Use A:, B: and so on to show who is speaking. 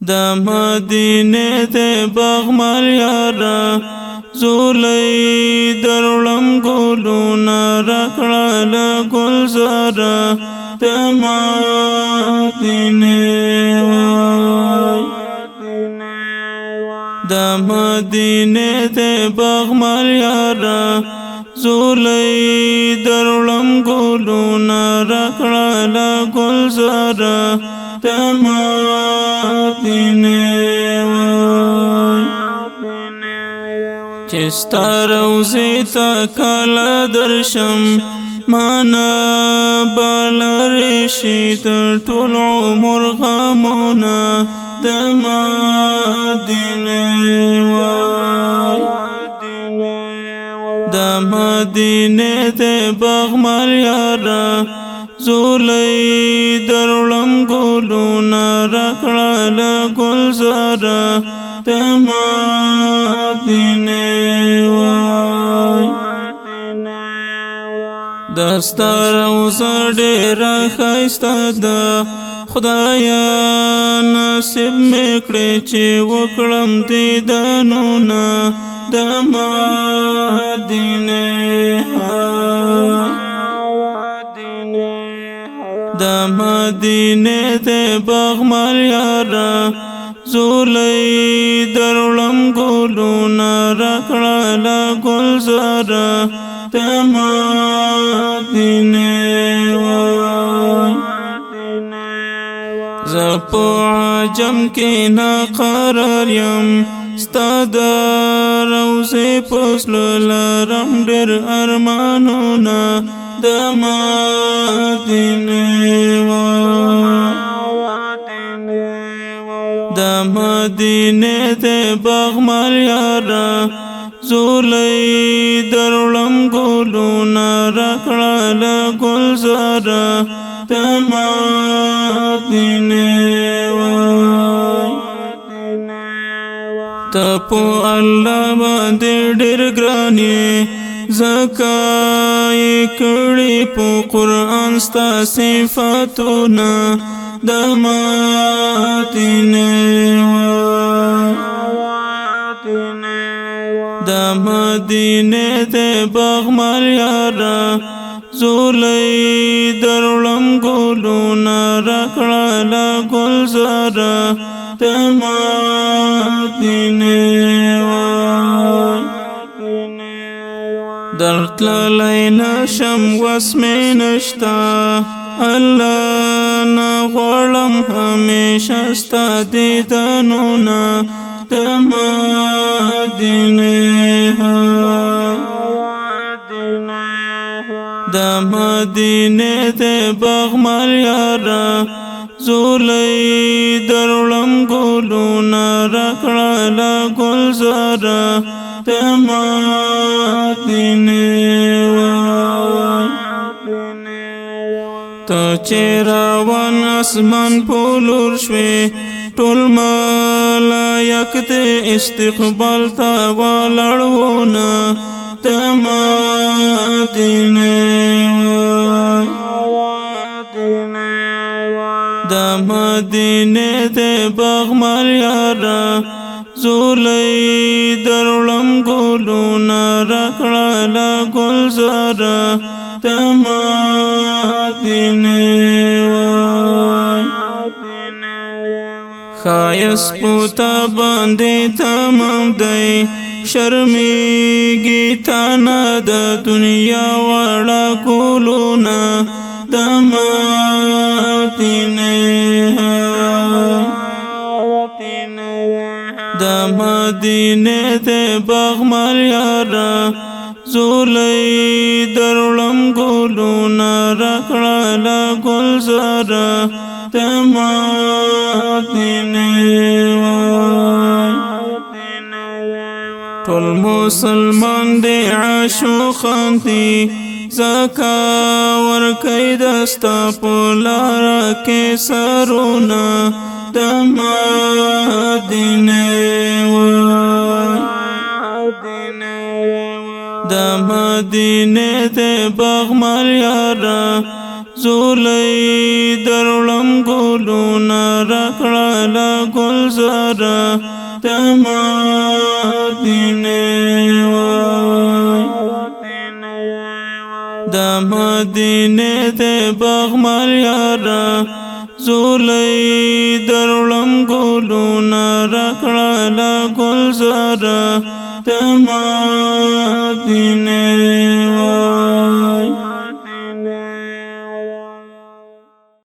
A: دا مدینه تے بغمر یارا زولی درلم گلونا رکڑا لگل زارا دا مدینه دا مدینه تے بغمر یارا زولی درلم گلونا رکڑا لگل زارا دا مدینه چستا روزی تا کالا درشم مانا بالرشی تر طول عمر غامونا دا مدینه دا مدینه تے بغمر یارا زولی درلم گلونا رکڑا لگل زارا دا مدینه دستا روزا ډیره ښایسته ده خدایا نصیب مې کړې چې وکړم دیدنونه د مدینې د مدینې تے بغمر یارا زولی درلم گلونا رکڑا لگل زارا د مدینه زپو عجم کی نا قرار یم ستا دا روزی پسلو لرم ډیر ارمانونا د مدینه د مدینه تے بغمر یارا زولی درلم گلونا رکڑا لگل زارا د مدینه ته په الله باندې ډېر ګران یې ځکه یې کړي په قرآن ستا صفاتونه د مدینې د مدینه تے بغمر یارا زولی درلم گلونا رکڑا لگل زارا د مدینه درتللی نشم وس مې نشتا الله نه غواړم همیشه ستا دیدنونه د مدینه د مدینه تے بغمر یارا زولی درلم گلونا رکڑا لگل زارا د مدینه ته چې روان اسمان پولور شوې ټول ملایک دې استقبال ته ولاړونه د مدینه د مدینه تے بغمر یارا زولی درلم گلونا رکڑا لگل زارا د مدینه خایس پوتا باندې تمام دی شرمیږي تانا د دنیا واړه کولونه د مدینه د مدینه تے بغمر یارا زولی درلم گلونا رکڑا لگل زارا د مدینه ټول مسلمان دی عاشقان دی زکا ورکی دستا پولارا کے سرونا د مدینه د مدینه تے بغمر یارا زولی درلم گلونا رکڑا لگل زرا مدینه وای د مدینه د بغمر یارا زولی درلم ګلونا رکړه ګل زرا د مدینه